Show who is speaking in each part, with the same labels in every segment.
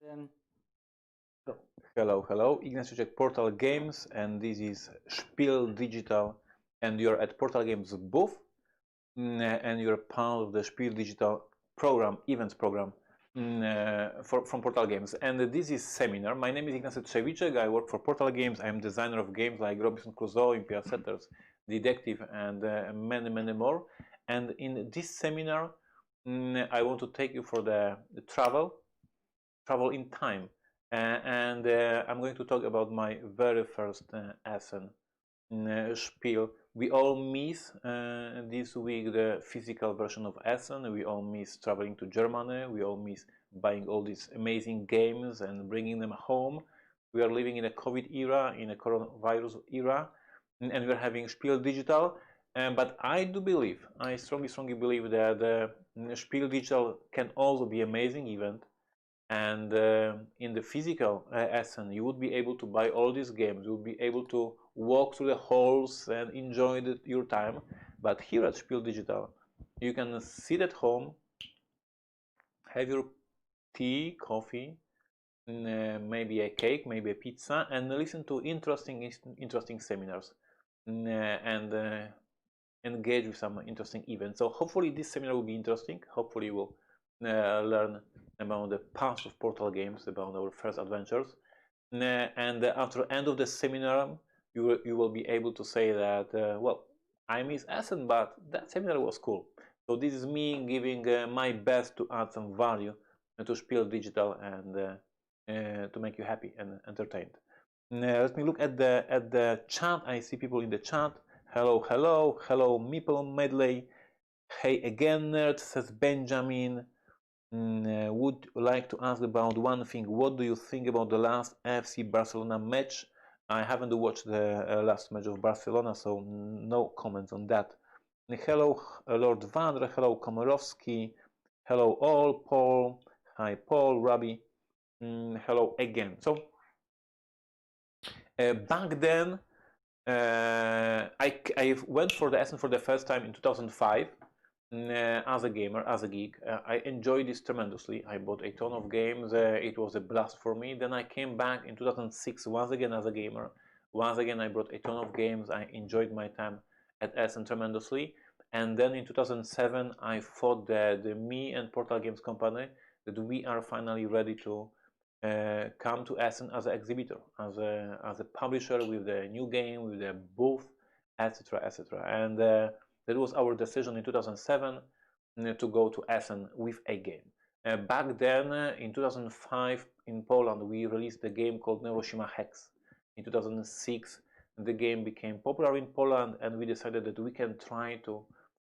Speaker 1: Then
Speaker 2: Hello, Ignacy Portal Games, and this is Spiel Digital, and you're at Portal Games booth, and you're part of the Spiel Digital program, events program from Portal Games. And this is seminar. My name is Ignacy Trzewiczek. I work for Portal Games. I'm designer of games like Robinson Crusoe, Imperial Settlers, Detective, and many more. And in this seminar, I want to take you for the travel in time. And I'm going to talk about my very first Essen spiel. We all miss this week the physical version of Essen. We all miss traveling to Germany. We all miss buying all these amazing games and bringing them home. We are living in a COVID era, in a coronavirus era, and we're having Spiel Digital. But I do believe, I strongly believe that Spiel Digital can also be an amazing event. And in the physical Essen, you would be able to buy all these games. You would be able to walk through the halls and enjoy your time. But here at Spiel Digital, you can sit at home, have your tea, coffee, maybe a cake, maybe a pizza, and listen to interesting seminars and engage with some interesting events. So hopefully this seminar will be interesting. Hopefully you will learn about the past of Portal Games, about our first adventures, and after the end of the seminar, you will be able to say that, well, I miss Essen, but that seminar was cool. So this is me giving my best to add some value to Spiel Digital and to make you happy and entertained. Let me look at the chat. I see people in the chat. Hello, Meeple Medley. Hey again, nerd, says Benjamin. Would like to ask about one thing. What do you think about the last FC Barcelona match? I haven't watched the last match of Barcelona, so no comments on that. Hello, Lord Vandre. Hello, Komorowski. Hello, all. Paul. Hi, Paul. Rabbi. Hello again. So back then, I went for the Essen for the first time in 2005. As a gamer, as a geek, I enjoyed this tremendously. I bought a ton of games. It was a blast for me. Then I came back in 2006 once again as a gamer. Once again, I brought a ton of games. I enjoyed my time at Essen tremendously. And then in 2007, I thought that me and Portal Games Company, that we are finally ready to come to Essen as an exhibitor, as a publisher with a new game, with a booth, etc., etc. And that was our decision in 2007 to go to Essen with a game. Back then, in 2005, in Poland, we released a game called Neuroshima Hex. In 2006, the game became popular in Poland, and we decided that we can try to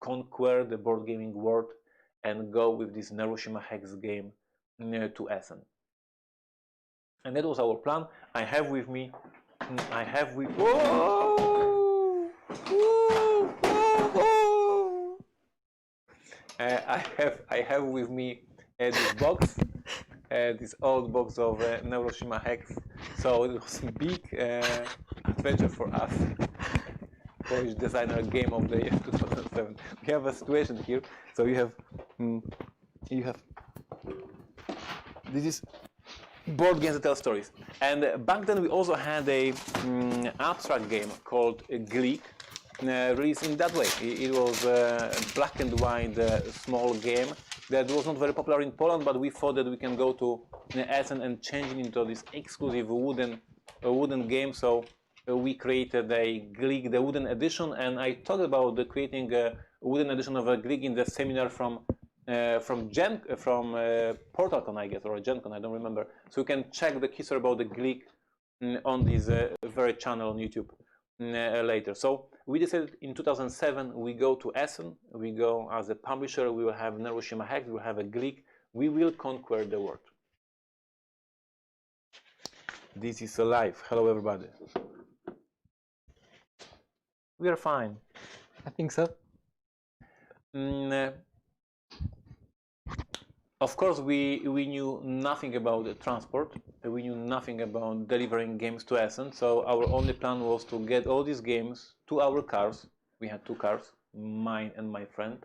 Speaker 2: conquer the board gaming world and go with this Neuroshima Hex game to Essen. And that was our plan. I have with me, whoa! I have with me this box, this old box of Neuroshima Hex. So it was a big adventure for us. Polish designer game of the year 2007. We have a situation here. So you have this is board games that tell stories. And back then we also had a abstract game called Gleek. Released in that way. It was a black and white small game that was not very popular in Poland, but we thought that we can go to Essen and change it into this exclusive wooden game. So we created a Gleek, the wooden edition, and I talked about creating a wooden edition of a Gleek in the seminar from PortalCon, I guess, or GenCon, I don't remember. So you can check the history about the Gleek on this very channel on YouTube later. So we decided in 2007 we go to Essen, we go as a publisher, we will have Neuroshima Hex, we will have a Gleek, we will conquer the world. This is alive. Hello everybody. We are fine.
Speaker 1: I think so.
Speaker 2: Of course, we knew nothing about the transport. We knew nothing about delivering games to Essen. So our only plan was to get all these games to our cars. We had 2 cars, mine and my friend.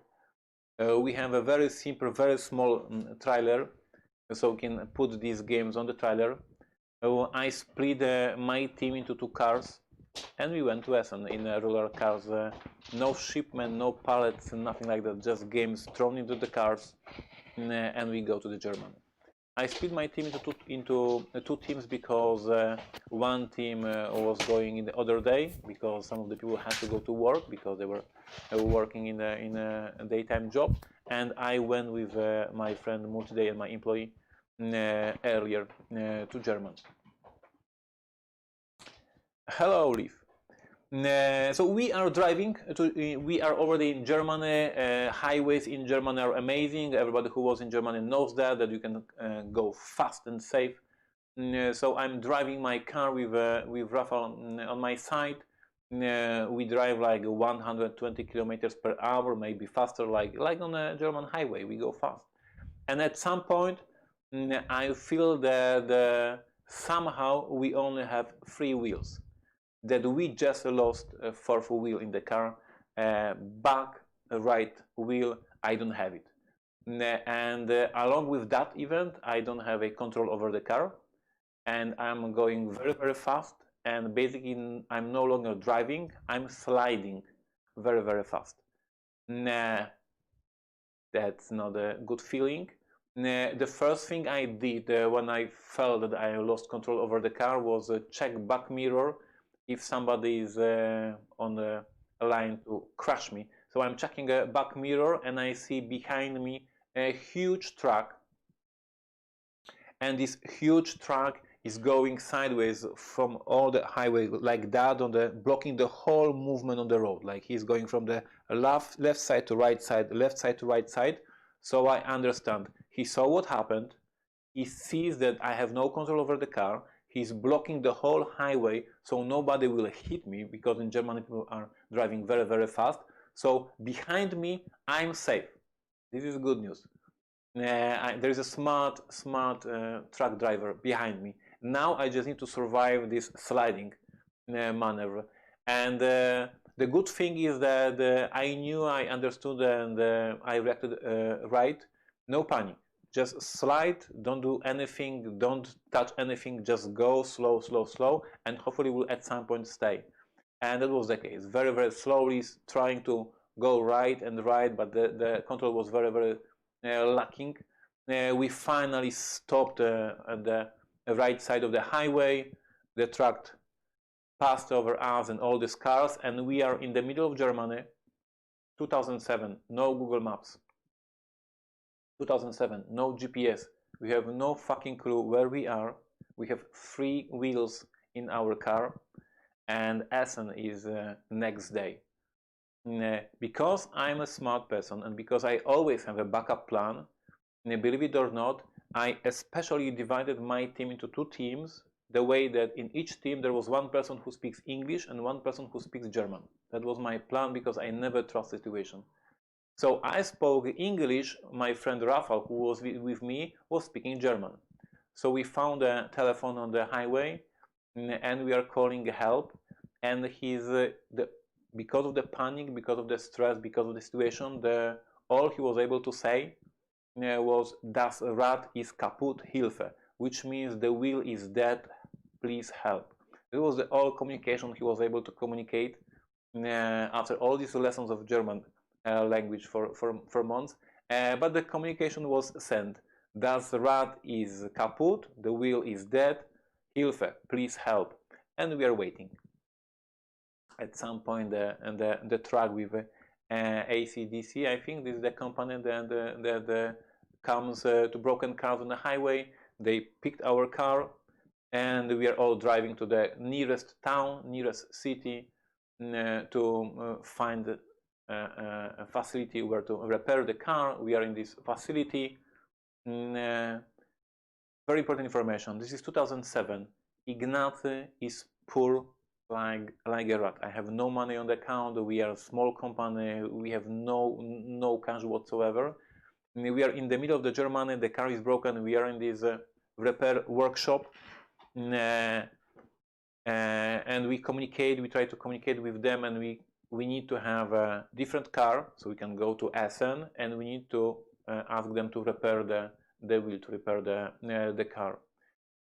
Speaker 2: We have a very simple, very small trailer so we can put these games on the trailer. I split my team into 2 cars, and we went to Essen in roller cars. No shipment, no pallets, nothing like that. Just games thrown into the cars, and we go to the Germany. I split my team into two teams because one team was going in the other day because some of the people had to go to work because they were working in a daytime job, and I went with my friend Multiday and my employee earlier to Germany. Hello, Leaf. So we are driving we are already in Germany. Highways in Germany are amazing. Everybody who was in Germany knows that you can go fast and safe. So I'm driving my car with Rafa on my side. We drive like 120 kilometers per hour, maybe faster, like on a German highway. We go fast, and at some point I feel that somehow we only have 3 wheels, that we just lost a 4th wheel in the car. Back right wheel, I don't have it, and along with that event I don't have a control over the car, and I'm going very, very fast, and basically I'm no longer driving, I'm sliding very, very fast. That's not a good feeling. The first thing I did when I felt that I lost control over the car was check back mirror if somebody is on the line to crash me. So I'm checking a back mirror and I see behind me a huge truck, and this huge truck is going sideways from all the highway like that, blocking the whole movement on the road. Like he's going from the left side to right side, left side to right side. So I understand. He saw what happened. He sees that I have no control over the car. He's blocking the whole highway so nobody will hit me, because in Germany people are driving very, very fast. So behind me, I'm safe. This is good news. There is a smart truck driver behind me. Now I just need to survive this sliding maneuver. And the good thing is that I knew, I understood, and I reacted right. No panic. Just slide, don't do anything, don't touch anything, just go slow, slow, slow, and hopefully will at some point stay. And that was the case. Very, very slowly trying to go right and right, but the control was very, very lacking. We finally stopped at the right side of the highway. The truck passed over us and all these cars, and we are in the middle of Germany. 2007, no Google Maps. 2007, no GPS. We have no fucking clue where we are. We have 3 wheels in our car, and Essen is next day. Because I'm a smart person and because I always have a backup plan, believe it or not, I especially divided my team into 2 teams, the way that in each team there was one person who speaks English and one person who speaks German. That was my plan because I never trust the situation. So I spoke English. My friend Rafa, who was with me, was speaking German. So we found a telephone on the highway and we are calling help. And because of the panic, because of the stress, because of the situation, all he was able to say was "Das Rad ist kaputt, Hilfe," which means the wheel is dead, please help. It was the all communication he was able to communicate after all these lessons of German language for months, but the communication was sent. Das Rad is kaputt, the wheel is dead, Hilfe, please help. And we are waiting. At some point the truck with ACDC, I think this is the company that comes to broken cars on the highway. They picked our car and we are all driving to the nearest town, nearest city to find a facility where to repair the car. We are in this facility. Very important information. This is 2007. Ignacy is poor like a rat. I have no money on the account. We are a small company. We have no cash whatsoever. We are in the middle of the Germany. The car is broken. We are in this repair workshop. And we communicate. We try to communicate with them, and we need to have a different car so we can go to Essen, and we need to ask them to repair the wheel to repair the car.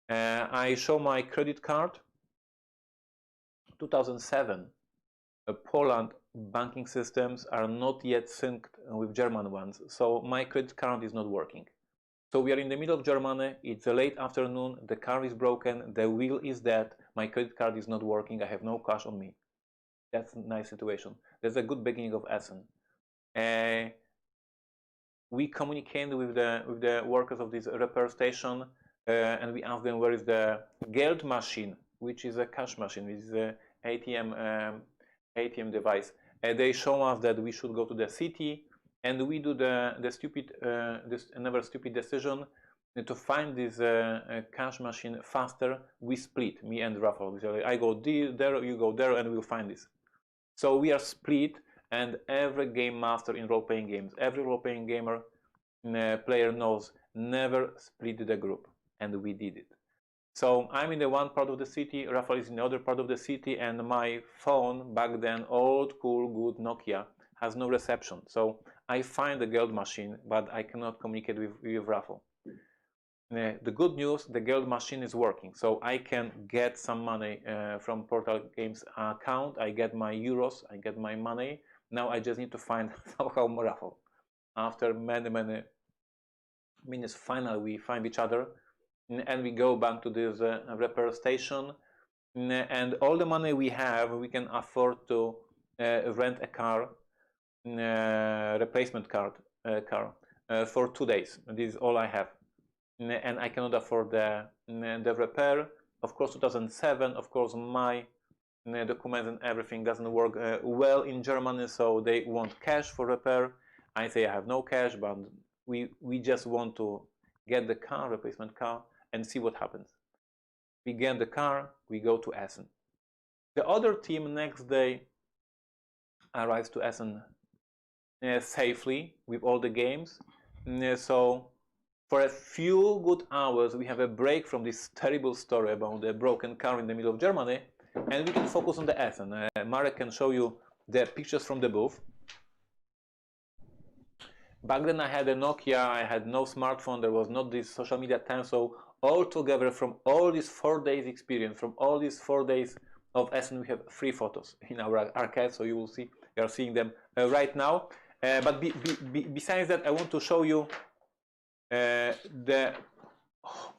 Speaker 2: I show my credit card. 2007, Poland banking systems are not yet synced with German ones, so my credit card is not working. So we are in the middle of Germany, it's a late afternoon, the car is broken, the wheel is dead, my credit card is not working, I have no cash on me. That's a nice situation. That's a good beginning of Essen. We communicated with the workers of this repair station, and we asked them where is the Geld machine, which is a cash machine, which is a ATM device. They show us that we should go to the city, and we do another stupid decision to find this cash machine faster. We split, me and Rafał. I go there, you go there, and we'll find this. So we are split, and every game master in role-playing games, every role-playing gamer player knows, never split the group, and we did it. So I'm in the one part of the city, Rafał is in the other part of the city, and my phone, back then, old, cool, good Nokia, has no reception. So I find the Geld machine, but I cannot communicate with Rafał. The good news, the Geld machine is working, so I can get some money from Portal Games account. I get my euros, I get my money. Now I just need to find somehow Rafał. After many minutes, finally we find each other, and we go back to this repair station, and all the money we have, we can afford to rent a car, replacement car for 2 days. This is all I have, and I cannot afford the repair. Of course, 2007. Of course, my documents and everything doesn't work well in Germany, so they want cash for repair. I say I have no cash, but we just want to get the car, replacement car, and see what happens. We get the car, we go to Essen. The other team next day arrives to Essen safely with all the games. So for a few good hours we have a break from this terrible story about the broken car in the middle of Germany, and we can focus on the Essen. Marek can show you the pictures from the booth. Back then I had a Nokia, I had no smartphone, there was not this social media time, so all together from all these 4 days experience, from all these 4 days of Essen, we have 3 photos in our archive, so you will see, you are seeing them right now. But besides that, I want to show you the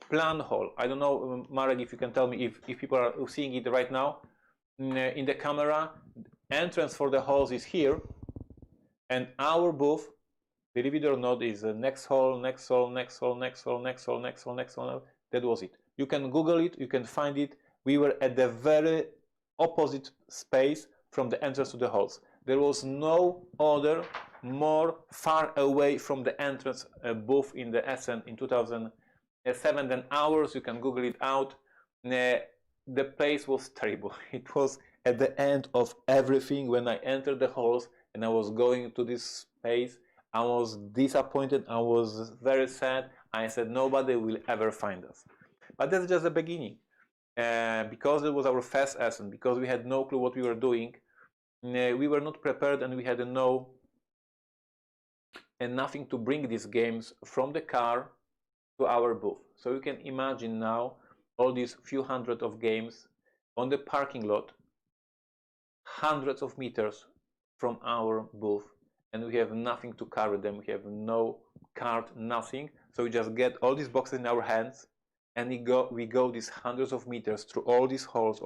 Speaker 2: plan hall. I don't know, Marek, if you can tell me if people are seeing it right now. In the camera, entrance for the halls is here, and our booth, believe it or not, is the next hall, next hall, next hall, next hall, next hall, next hall, next hall. That was it. You can Google it, you can find it. We were at the very opposite space from the entrance to the halls. There was no other more far away from the entrance booth in the Essen in 2007 than ours. You can Google it out. The place was terrible. It was at the end of everything. When I entered the halls and I was going to this space, I was disappointed, I was very sad. I said nobody will ever find us. But that's just the beginning. Because it was our first Essen, because we had no clue what we were doing, we were not prepared, and we had nothing to bring these games from the car to our booth. So you can imagine now all these few hundred of games on the parking lot, hundreds of meters from our booth, and we have nothing to carry them. We have no cart, nothing. So we just get all these boxes in our hands, and we go these hundreds of meters through all these halls,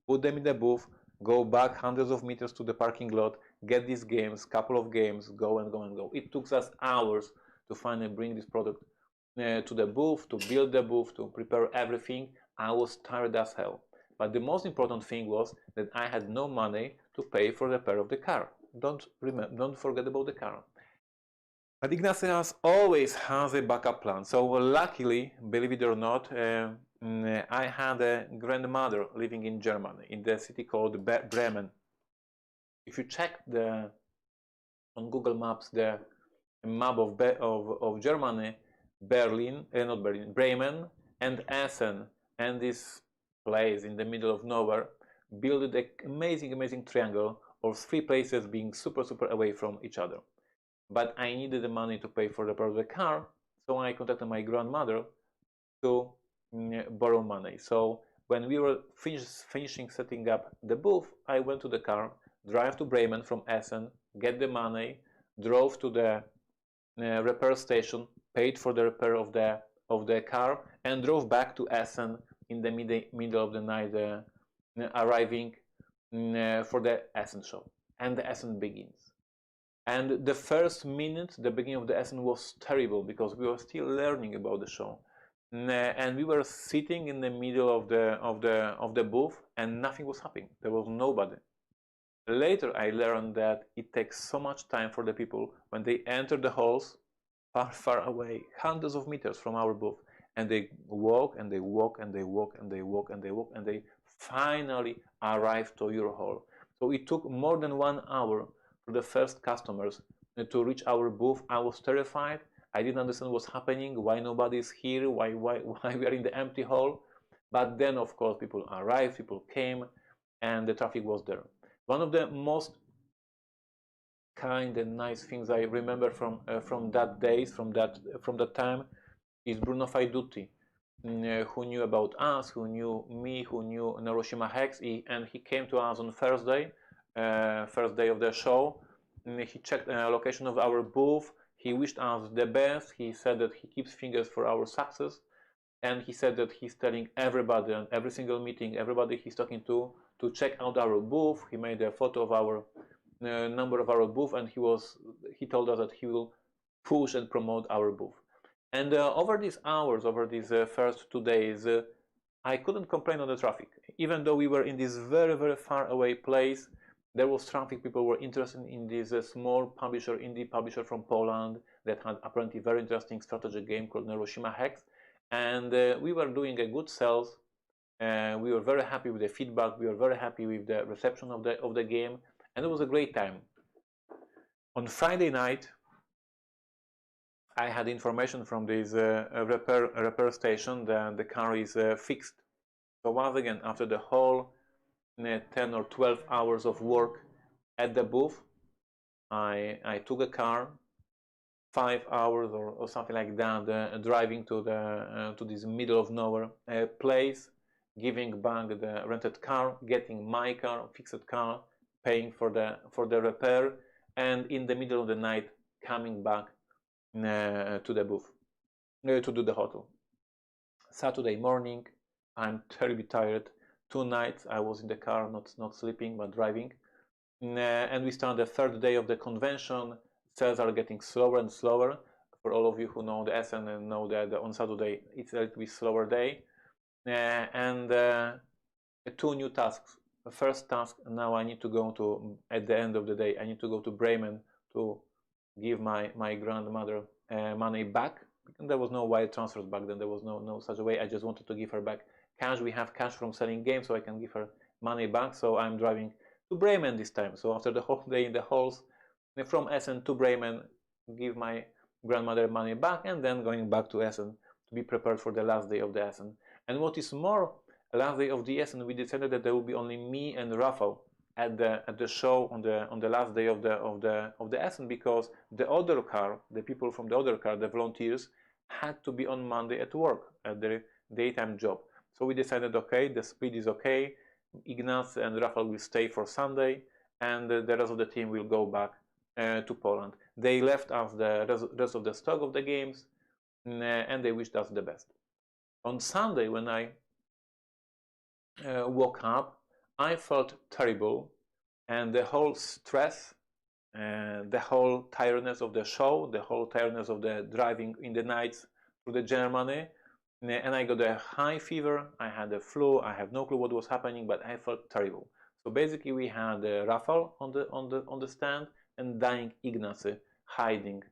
Speaker 2: put them in the booth, go back hundreds of meters to the parking lot, get these games, couple of games, go and go and go. It took us hours to finally bring this product to the booth, to build the booth, to prepare everything. I was tired as hell. But the most important thing was that I had no money to pay for the repair of the car. Don't forget about the car. But Ignacy always has a backup plan. So luckily, believe it or not, I had a grandmother living in Germany, in the city called Bremen. If you check on Google Maps the map of Germany, Bremen and Essen, and this place in the middle of nowhere, built an amazing triangle of 3 places being super away from each other. But I needed the money to pay for the repair of the car, So I contacted my grandmother to borrow money. So when we were finishing setting up the booth, I went to the car, drive to Bremen from Essen, get the money, drove to the repair station, paid for the repair of the car, and drove back to Essen in the middle of the night, arriving for the Essen show. And the Essen begins. And the first minute, the beginning of the Essen was terrible because we were still learning about the show, and we were sitting in the middle of the booth, and nothing was happening. There was nobody. Later, I learned that it takes so much time for the people when they enter the halls, far away, hundreds of meters from our booth, and they walk and they walk and they walk and they walk and they walk, and they finally arrive to your hall. So it took more than 1 hour for the first customers to reach our booth. I was terrified. I didn't understand what's happening, why nobody is here, why we are in the empty hall. But then, of course, people arrived, people came, and the traffic was there. One of the most kind and nice things I remember from that days, from that time, is Bruno Faidutti, who knew about us, who knew me, who knew Hiroshima Hex, and he came to us on Thursday, first day of the show. He checked the location of our booth. He wished us the best. He said that he keeps fingers for our success, and he said that he's telling everybody and every single meeting, everybody he's talking to check out our booth. He made a photo of our number of our booth, and he told us that he will push and promote our booth. And over these hours, over these first 2 days, I couldn't complain on the traffic. Even though we were in this very far away place, there was traffic. People were interested in this small publisher, indie publisher from Poland that had apparently very interesting strategic game called Hiroshima Hex, and we were doing a good sales. We were very happy with the feedback. We were very happy with the reception of the game, and it was a great time. On Friday night, I had information from this repair station that the car is fixed. So once again, after the whole 10 or 12 hours of work at the booth, I took a car, 5 hours or something like that, driving to this middle of nowhere place, giving back the rented car, getting my car, fixed car, paying for the repair, and in the middle of the night coming back to the booth to do the hotel. Saturday morning, I'm terribly tired. 2 nights I was in the car, not sleeping but driving, and we start the third day of the convention. Sales are getting slower and slower. For all of you who know the Essen and know that on Saturday it's a little bit slower day, and 2 new tasks. The first task, now I need to go to, at the end of the day, I need to go to Bremen to give my grandmother money back. There was no wire transfers back then. There was no such a way. I just wanted to give her back cash. We have cash from selling games, so I can give her money back. So I'm driving to Bremen this time. So after the whole day in the halls, from Essen to Bremen, give my grandmother money back, and then going back to Essen to be prepared for the last day of the Essen. And what is more, last day of the Essen, we decided that there will be only me and Rafał at the show on the last day of the Essen, because the other car, the people from the other car, the volunteers, had to be on Monday at work at their daytime job. So we decided, okay, the split is okay. Ignacy and Rafał will stay for Sunday, and the rest of the team will go back to Poland. They left us the rest of the stock of the games, and they wished us the best. On Sunday, when I woke up, I felt terrible, and the whole stress, the whole tiredness of the show, the whole tiredness of the driving in the nights through the Germany, and I got a high fever. I had a flu. I have no clue what was happening, but I felt terrible. So basically, we had Rafał on the stand and dying Ignacy hiding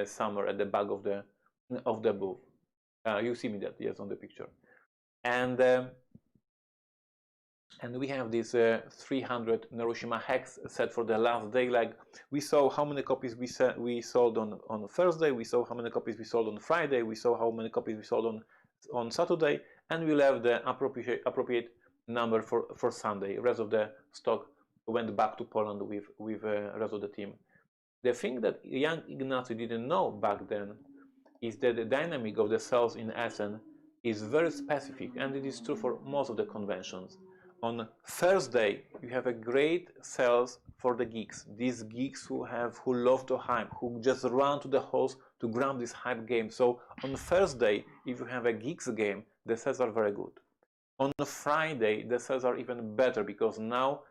Speaker 2: somewhere at the back of the booth. You see me that, yes, on the picture, and we have this 300 Hiroshima Hex set for the last day. Like, we saw how many copies we sold on Thursday, we saw how many copies we sold on Friday, we saw how many copies we sold on Saturday, and we left the appropriate number for Sunday. The rest of the stock went back to Poland with the rest of the team. The thing that young Ignacy didn't know back then is that the dynamic of the sales in Essen is very specific, and it is true for most of the conventions. On Thursday, you have a great sales for the geeks. These geeks who love to hype, who just run to the halls to grab this hype game. So on Thursday, if you have a geeks game, the sales are very good. On Friday, the sales are even better because now,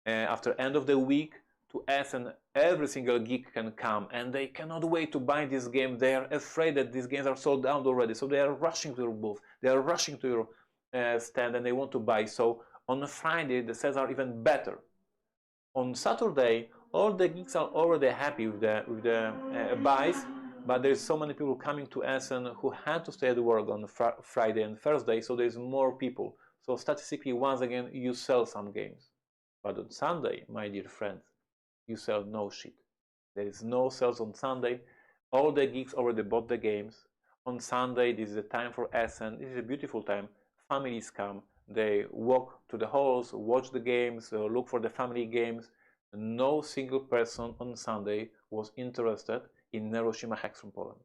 Speaker 2: after end of the week, to Essen, every single geek can come and they cannot wait to buy this game. They are afraid that these games are sold out already, so they are rushing to your booth. They are rushing to your stand and they want to buy. So on Friday, the sales are even better. On Saturday, all the geeks are already happy with the buys, but there's so many people coming to Essen who had to stay at work on Friday and Thursday, so there's more people. So statistically, once again, you sell some games. But on Sunday, my dear friends, you sell no shit. There is no sales on Sunday. All the geeks already bought the games. On Sunday, this is a time for Essen. This is a beautiful time. Families come. They walk to the halls, watch the games, look for the family games. No single person on Sunday was interested in Hiroshima Hex from Poland.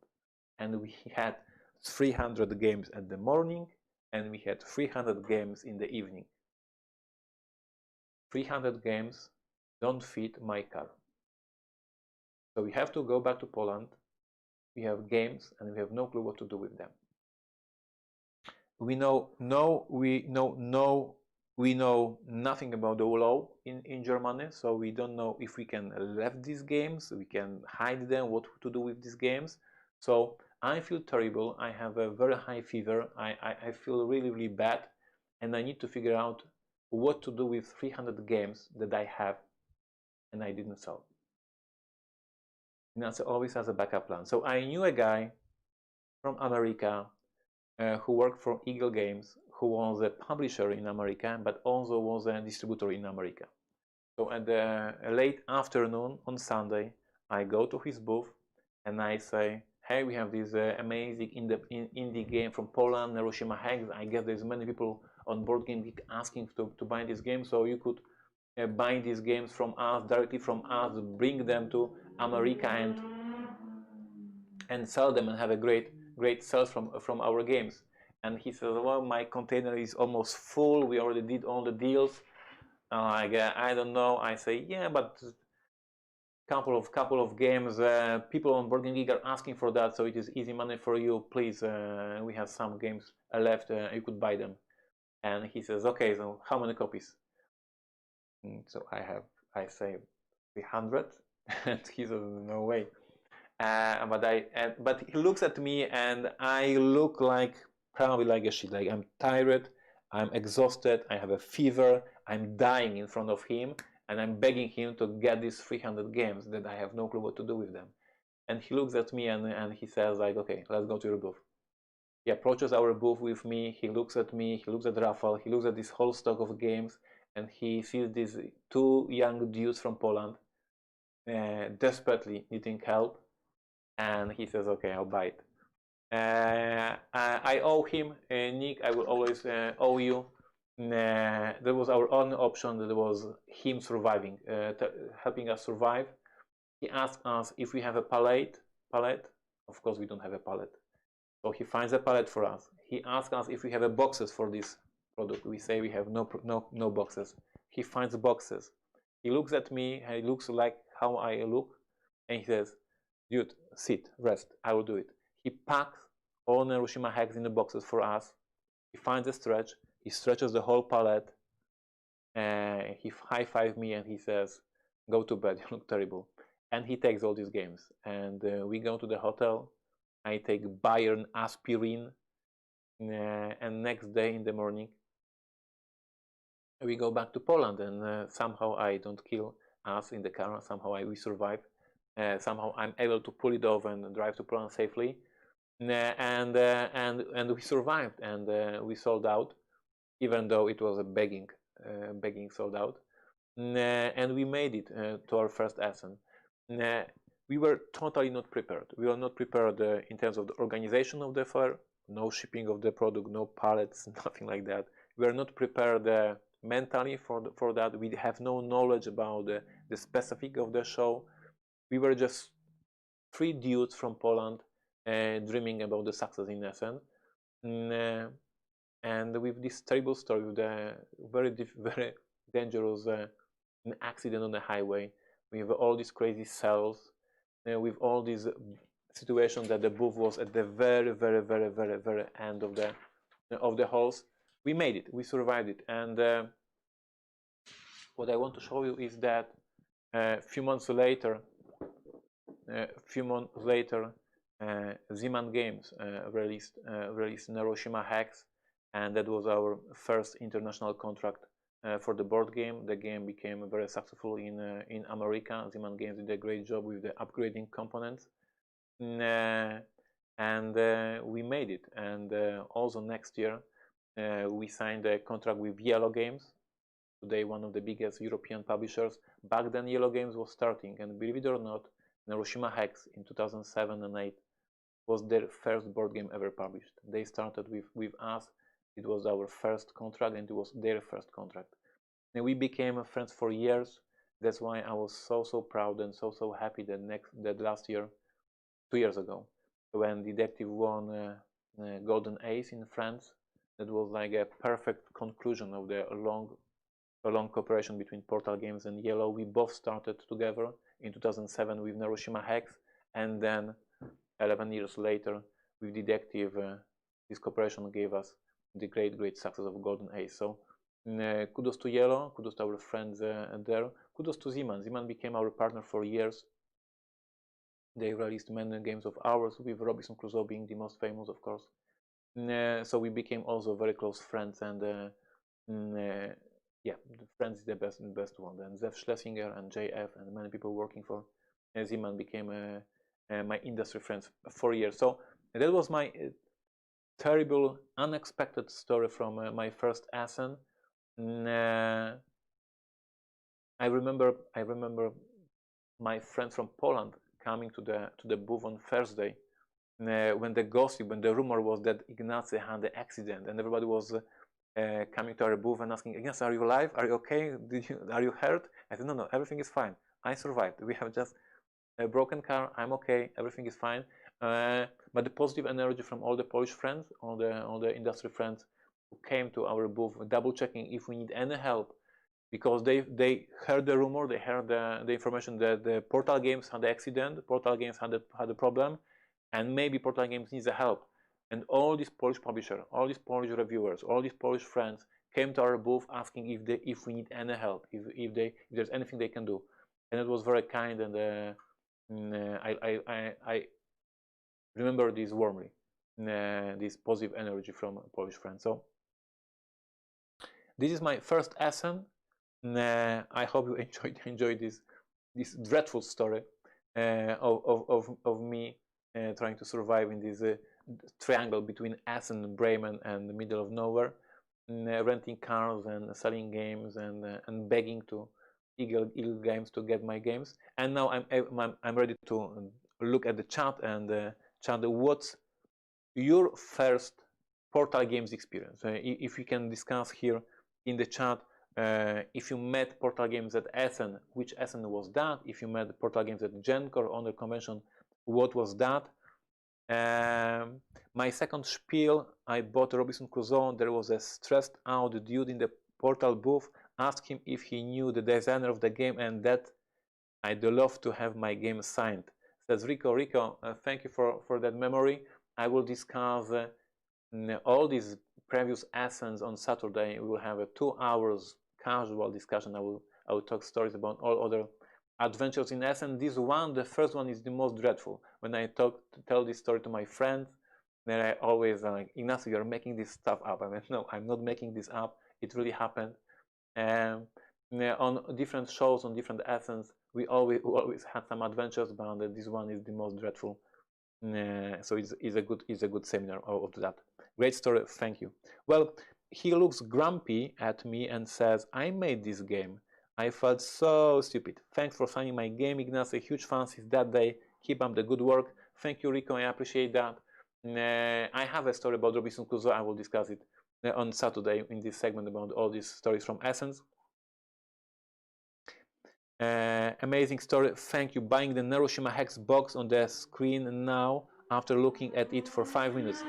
Speaker 2: And we had 300 games at the morning, and we had 300 games in the evening. 300 games don't fit my car. So we have to go back to Poland. We have games, and we have no clue what to do with them. We know nothing about the law in Germany, so we don't know if we can leave these games, we can hide them, what to do with these games. So I feel terrible. I have a very high fever. I feel really, really bad, and I need to figure out what to do with 300 games that I have and I didn't sell. Ignacy always has a backup plan. So I knew a guy from America who worked for Eagle Games, who was a publisher in America, but also was a distributor in America. So at the late afternoon on Sunday, I go to his booth and I say, hey, we have this amazing indie game from Poland, Hiroshima Hex. I guess there's many people on Board Game Geek asking to buy this game, so you could buy these games from us, directly from us, bring them to America and sell them and have a great sales from our games. And he says, well, my container is almost full. We already did all the deals. I don't know. I say, yeah, but couple of games. People on Board Game Geek are asking for that, so it is easy money for you. Please, we have some games left. You could buy them. And he says, okay, so how many copies? So I say 300, and he says, no way. But he looks at me and I look probably like a shit. Like I'm tired, I'm exhausted, I have a fever, I'm dying in front of him, and I'm begging him to get these 300 games that I have no clue what to do with them. And he looks at me and he says like, okay, let's go to your booth. He approaches our booth with me, he looks at me, he looks at Rafał, he looks at this whole stock of games, and he sees these two young dudes from Poland desperately needing help. And he says, okay, I'll buy it. I owe him, Nick, I will always owe you. That was our only option. That was him surviving, helping us survive. He asked us if we have a palette. Of course, we don't have a palette. So he finds a palette for us. He asks us if we have a boxes for this product. We say we have no boxes. He finds boxes. He looks at me. He looks like how I look, and he says, dude, sit, rest, I will do it. He packs all Hiroshima Hex in the boxes for us. He finds a stretch, he stretches the whole palette, and he high-fives me and he says, go to bed, you look terrible. And he takes all these games. And we go to the hotel, I take Bayern aspirin, and next day in the morning, we go back to Poland, and somehow I don't kill us in the car, somehow we survive. Somehow I'm able to pull it off and drive to Poland safely, and we survived, and we sold out, even though it was a begging sold out, and we made it to our first Essen. We were totally not prepared. We were not prepared in terms of the organization of the fair, no shipping of the product, no pallets, nothing like that. We were not prepared mentally for that. We have no knowledge about the specific of the show. We were just three dudes from Poland dreaming about the success in Essen. And with this terrible story, with the very dangerous accident on the highway, with all these crazy cells, with all these situations that the booth was at the very end of the halls, we made it. We survived it. And what I want to show you is that a few months later, Zeman Games released Hiroshima Hex, and that was our first international contract for the board game. The game became very successful in America. Zeman Games did a great job with the upgrading components, and we made it. And also next year, we signed a contract with Yellow Games. Today, one of the biggest European publishers. Back then, Yellow Games was starting, and believe it or not, Hiroshima Hex in 2007 and 2008 was their first board game ever published. They started with us. It was our first contract, and it was their first contract. And we became friends for years. That's why I was so proud and so happy that last year, 2 years ago, when Detective won Golden Ace in France. That was like a perfect conclusion of the long cooperation between Portal Games and Yellow. We both started together in 2007 with Hiroshima Hex, and then 11 years later with Detective, this cooperation gave us the great success of Golden Ace. So kudos to Yellow, kudos to our friends there, kudos to Zeman. Zeman became our partner for years. They released many games of ours, with Robinson Crusoe being the most famous, of course. So we became also very close friends, and yeah, the friends is the best one. And Zev Schlesinger and JF and many people working for Zeman became my industry friends for years. So that was my terrible, unexpected story from my first Essen. I remember my friends from Poland coming to the booth on Thursday, when the rumor was that Ignacy had the accident, and everybody was coming to our booth and asking, Ignacy, are you alive? Are you okay? Are you hurt? I said, no, everything is fine. I survived. We have just a broken car. I'm okay. Everything is fine. But the positive energy from all the Polish friends, all the industry friends who came to our booth, double checking if we need any help, because they heard the rumor, they heard the information that the Portal Games had the accident, Portal Games had a problem, and maybe Portal Games needs the help. And all these Polish publishers, all these Polish reviewers, all these Polish friends came to our booth asking if we need any help, if there's anything they can do. And it was very kind, and I remember this warmly, this positive energy from Polish friends. So this is my first Essen. I hope you enjoyed this dreadful story of me trying to survive in this triangle between Essen, Bremen, and the middle of nowhere, renting cars and selling games and begging to illegal games to get my games. And now I'm ready to look at the chat and chat. What's your first Portal Games experience? If you can discuss here in the chat, if you met Portal Games at Essen, which Essen was that? If you met Portal Games at Genk or on the convention, what was that? My second spiel, I bought Robinson Crusoe. There was a stressed out dude in the Portal booth. Asked him if he knew the designer of the game, and that I'd love to have my game signed. Says Rico. Rico, thank you for that memory. I will discuss all these previous Essens on Saturday. We will have a 2 hours casual discussion. I will talk stories about all other adventures in Essen. The first one is the most dreadful. When I tell this story to my friends, then I always like, Ignacy, you're making this stuff up. I mean, no, I'm not making this up. It really happened. On different shows, on different Essens, we always had some adventures, but this one is the most dreadful. So it's a good seminar of that. Great story, thank you. Well, he looks grumpy at me and says, I made this game. I felt so stupid. Thanks for signing my game, Ignacy. Huge fan since that day. Keep up the good work. Thank you, Rico. I appreciate that. I have a story about Robinson Crusoe. I will discuss it on Saturday in this segment about all these stories from Essence. Amazing story. Thank you. Buying the Hiroshima Hex box on the screen now. after looking at it for 5 minutes.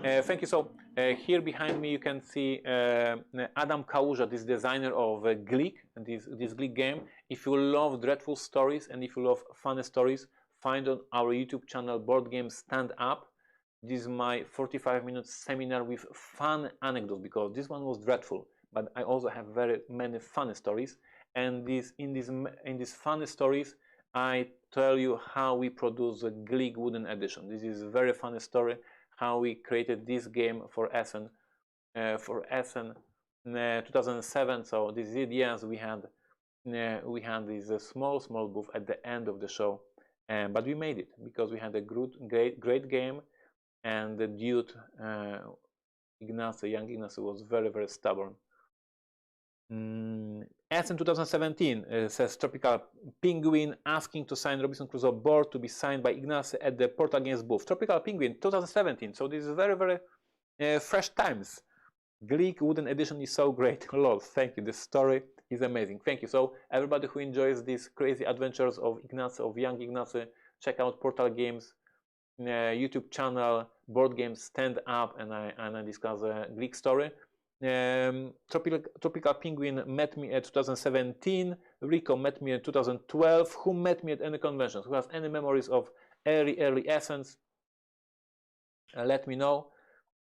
Speaker 2: Thank you. So here behind me you can see Adam Kałuża, this designer of Glik, this Glik game. If you love dreadful stories and if you love funny stories, find on our YouTube channel Board Game Stand Up. This is my 45-minute seminar with fun anecdotes, because this one was dreadful, but I also have very many funny stories. And in these funny stories, I tell you how we produce a Glik wooden edition. This is a very funny story, how we created this game for Essen 2007. So this is, yes, we had this small booth at the end of the show, but we made it because we had a great game, and the dude Ignacy, young Ignacy, was very stubborn. Essen 2017 says Tropical Penguin asking to sign Robinson Crusoe board to be signed by Ignacy at the Portal Games booth. Tropical Penguin 2017. So this is very fresh times. Glik wooden edition is so great. Lol, thank you. The story is amazing. Thank you. So everybody who enjoys these crazy adventures of Ignacy, of young Ignacy, check out Portal Games YouTube channel, Board Games Stand Up, and I discuss a Glik story. Tropical Penguin met me at 2017. Rico met me in 2012. Who met me at any conventions? Who has any memories of early Essens? Let me know.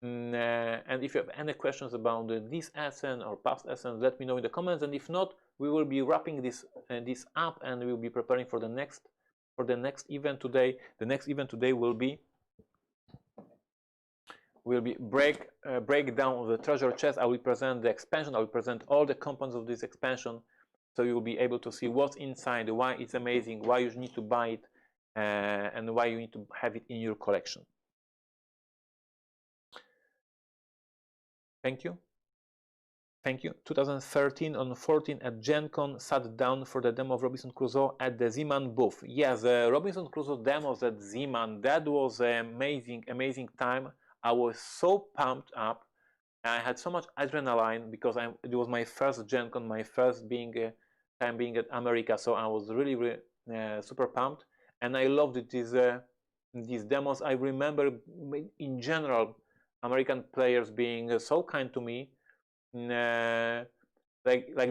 Speaker 2: And if you have any questions about this Essen or past Essen, let me know in the comments. And if not, we will be wrapping this up, and we will be preparing for the next event today. The next event today will be breakdown of the treasure chest. I will present the expansion. I will present all the components of this expansion, so you will be able to see what's inside, why it's amazing, why you need to buy it, and why you need to have it in your collection. Thank you. 2013 on 14 at GenCon, sat down for the demo of Robinson Crusoe at the Z-Man booth. Yes, Robinson Crusoe demos at Z-Man. That was an amazing time. I was so pumped up. I had so much adrenaline because it was my first GenCon, my first time being at America. So I was really super pumped, and I loved it. These demos. I remember in general American players being so kind to me. Like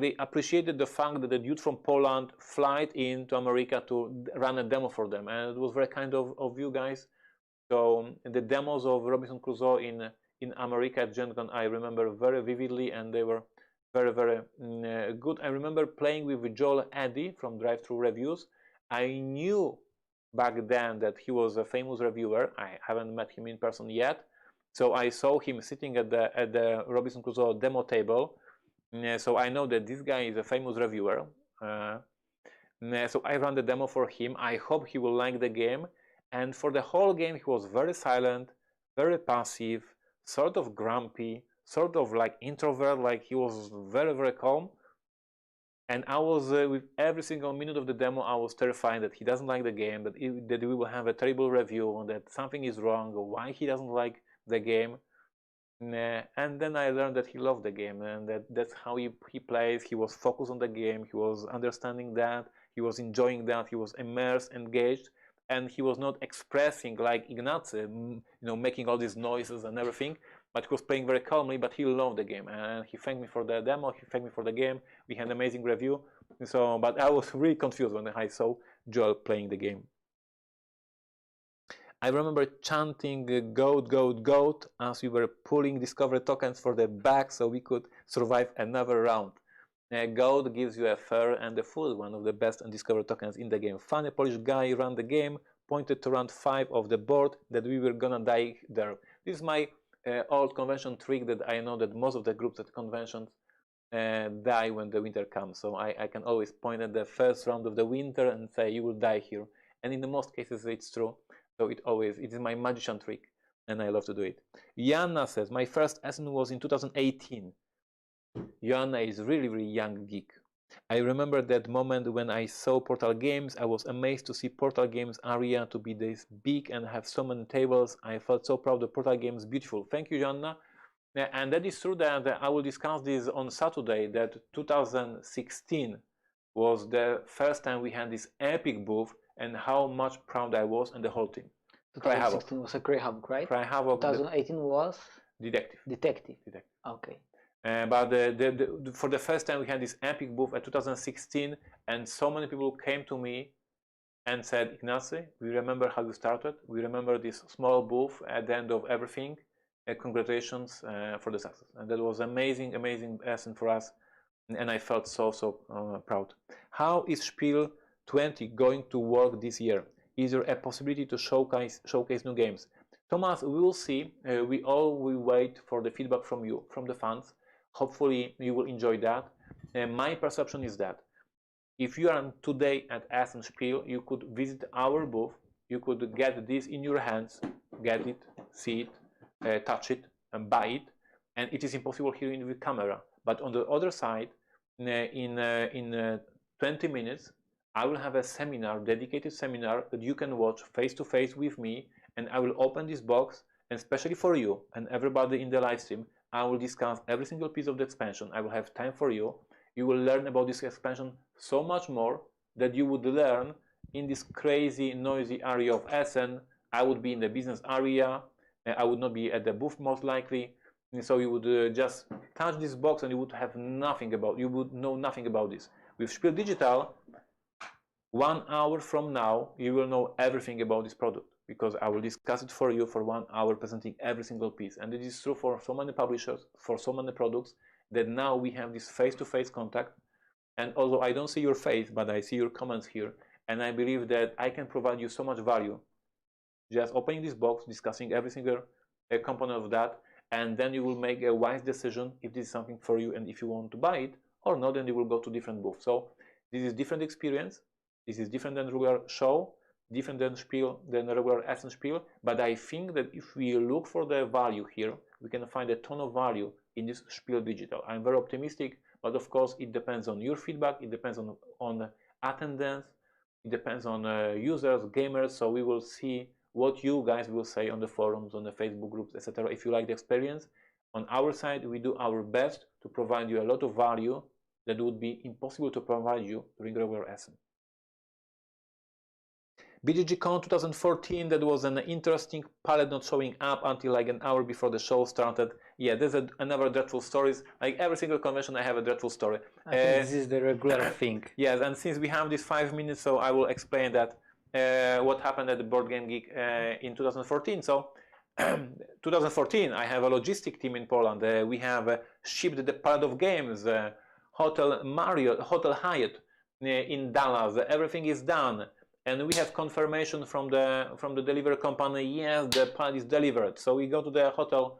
Speaker 2: they appreciated the fact that the dude from Poland flight into America to run a demo for them, and it was very kind of you guys. So the demos of Robinson Crusoe in America at GenCon I remember very vividly, and they were very good. I remember playing with Joel Eddy from Drive-Thru Reviews. I knew back then that he was a famous reviewer. I haven't met him in person yet. So I saw him sitting at the Robinson Crusoe demo table. So I know that this guy is a famous reviewer. So I ran the demo for him. I hope he will like the game. And for the whole game, he was very silent, very passive, sort of grumpy, sort of like introvert, like he was very calm. And I was, with every single minute of the demo, I was terrified that he doesn't like the game, that we will have a terrible review, that something is wrong, or why he doesn't like the game. And then I learned that he loved the game, and that's how he plays. He was focused on the game, he was understanding that, he was enjoying that, he was immersed, engaged, and he was not expressing like Ignacy, making all these noises and everything, but he was playing very calmly, but he loved the game, and he thanked me for the demo, he thanked me for the game. We had an amazing review. So, but I was really confused when I saw Joel playing the game. I remember chanting goat as we were pulling discovery tokens for the bag so we could survive another round. Goat gives you a fur and a food, one of the best undiscovered tokens in the game. Funny Polish guy ran the game, pointed to round 5 of the board that we were gonna die there. This is my old convention trick that I know that most of the groups at conventions die when the winter comes. So I can always point at the first round of the winter and say you will die here. And in the most cases it's true. So it is my magician trick, and I love to do it. Joanna says, my first Essen was in 2018. Joanna is really young geek. I remember that moment when I saw Portal Games. I was amazed to see Portal Games area to be this big and have so many tables. I felt so proud of Portal Games. Beautiful. Thank you, Joanna. And that is true that I will discuss this on Saturday, that 2016 was the first time we had this epic booth, and how much proud I was and the whole team.
Speaker 1: 2016 was a Cry Havoc, right?
Speaker 2: Cry Havoc.
Speaker 1: 2018 was
Speaker 2: Detective.
Speaker 1: Okay.
Speaker 2: But for the first time we had this epic booth at 2016, and so many people came to me and said, Ignacy, we remember how you started. We remember this small booth at the end of everything. Congratulations for the success. And that was amazing, amazing lesson for us. And I felt so proud. How is Spiel 20 going to work this year? Is there a possibility to showcase new games? Thomas, we will see. We all will wait for the feedback from you, from the fans. Hopefully you will enjoy that. My perception is that if you are today at Essen Spiel, you could visit our booth. You could get this in your hands, get it, see it, touch it, and buy it. And it is impossible here in the camera. But on the other side, in 20 minutes, I will have a seminar, dedicated seminar that you can watch face to face with me, and I will open this box, and especially for you and everybody in the live stream, I will discuss every single piece of the expansion. I will have time for you. You will learn about this expansion so much more that you would learn in this crazy, noisy area of Essen. I would be in the business area. I would not be at the booth most likely. And so you would just touch this box and you would have nothing about, you would know nothing about this. With Spiel Digital, 1 hour from now, you will know everything about this product, because I will discuss it for you for 1 hour, presenting every single piece. And it is true for so many publishers, for so many products, that now we have this face-to-face contact. And although I don't see your face, but I see your comments here, and I believe that I can provide you so much value just opening this box, discussing every single component of that, and then you will make a wise decision if this is something for you and if you want to buy it or not. Then you will go to different booths. So this is different experience. This is different than regular show, different than Spiel, than regular Essen Spiel. But I think that if we look for the value here, we can find a ton of value in this Spiel Digital. I'm very optimistic, but of course it depends on your feedback. It depends on attendance. It depends on users, gamers. So we will see what you guys will say on the forums, on the Facebook groups, etc. If you like the experience. On our side, we do our best to provide you a lot of value that would be impossible to provide you during regular Essen. BGGCon 2014, that was an interesting palette not showing up until like an hour before the show started. Yeah, there's another dreadful stories. Like every single convention, I have a dreadful story.
Speaker 1: I think this is the regular thing.
Speaker 2: Yes, and since we have this 5 minutes, so I will explain that what happened at the Board Game Geek in 2014. So 2014, I have a logistic team in Poland. We have shipped the palette of games, Hotel Marriott, Hotel Hyatt in Dallas. Everything is done. And we have confirmation from the delivery company, yes, the pallet is delivered. So we go to the hotel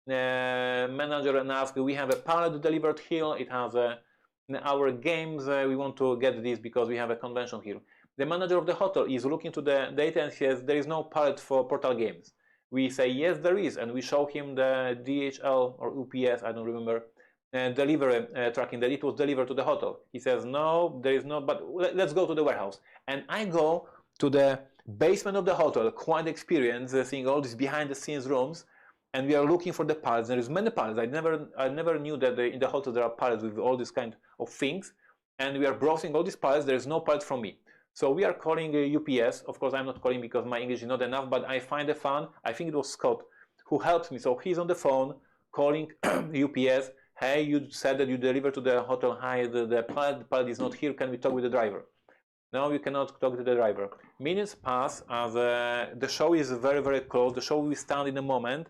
Speaker 2: manager and ask, we have a pallet delivered here. It has our games. We want to get this because we have a convention here. The manager of the hotel is looking to the data and says there is no pallet for Portal Games. We say yes, there is, and we show him the DHL or UPS, I don't remember, delivery tracking that it was delivered to the hotel. He says no, there is no, but let's go to the warehouse. And I go to the basement of the hotel, quite experienced, seeing all these behind the scenes rooms, and we are looking for the pallets. There is many pallets. I never knew that in the hotel there are pallets with all these kind of things, and we are browsing all these pallets. There is no pallet from me. So we are calling UPS. Of course, I'm not calling because my English is not enough, but I find a fan, I think it was Scott, who helped me. So he's on the phone calling UPS. Hey, you said that you delivered to the Hotel Hyatt, the pallet is not here, can we talk with the driver? No, you cannot talk to the driver. Minutes pass as the show is very, very close. The show will start in a moment.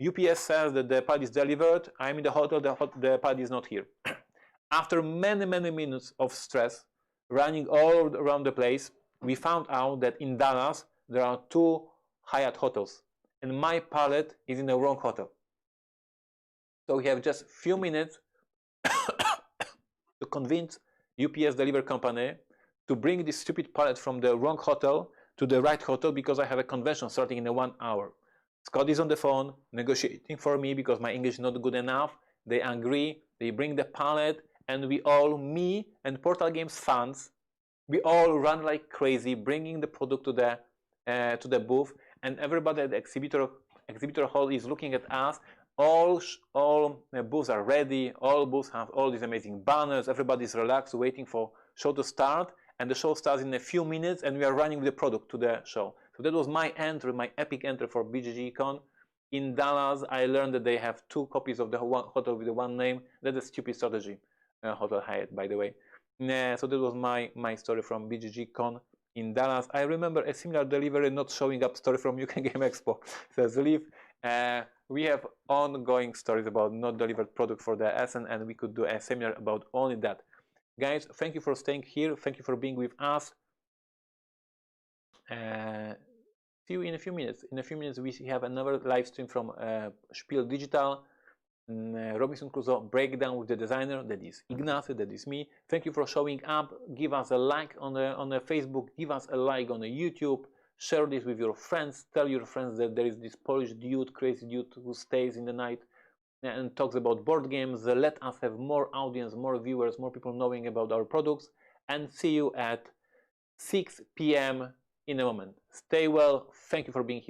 Speaker 2: UPS says that the pallet is delivered. I'm in the hotel, the pallet is not here. After many, many minutes of stress, running all around the place, we found out that in Dallas, there are 2 Hyatt hotels, and my pallet is in the wrong hotel. So we have just few minutes to convince UPS delivery company to bring this stupid pallet from the wrong hotel to the right hotel because I have a convention starting in 1 hour. Scott is on the phone negotiating for me because my English is not good enough. They agree, they bring the pallet, and we all, me and Portal Games fans, we all run like crazy, bringing the product to the booth, and everybody at the exhibitor hall is looking at us. All booths are ready. All booths have all these amazing banners. Everybody's relaxed, waiting for show to start, and the show starts in a few minutes, and we are running with the product to the show. So that was my entry, my epic entry for BGGCon. In Dallas, I learned that they have 2 copies of the hotel with the one name. That's a stupid strategy. Hotel Hyatt, by the way. So that was my story from BGGCon in Dallas. I remember a similar delivery not showing up story from UK Game Expo. Says Leaf. We have ongoing stories about not delivered product for the Essen, and we could do a seminar about only that. Guys, thank you for staying here. Thank you for being with us. See you in a few minutes. In a few minutes, we have another live stream from Spiel Digital. Robinson Crusoe breakdown with the designer. That is Ignacy, that is me. Thank you for showing up. Give us a like on the Facebook. Give us a like on the YouTube. Share this with your friends. Tell your friends that there is this Polish dude, crazy dude, who stays in the night and talks about board games. Let us have more audience, more viewers, more people knowing about our products. And see you at 6 p.m. in a moment. Stay well. Thank you for being here.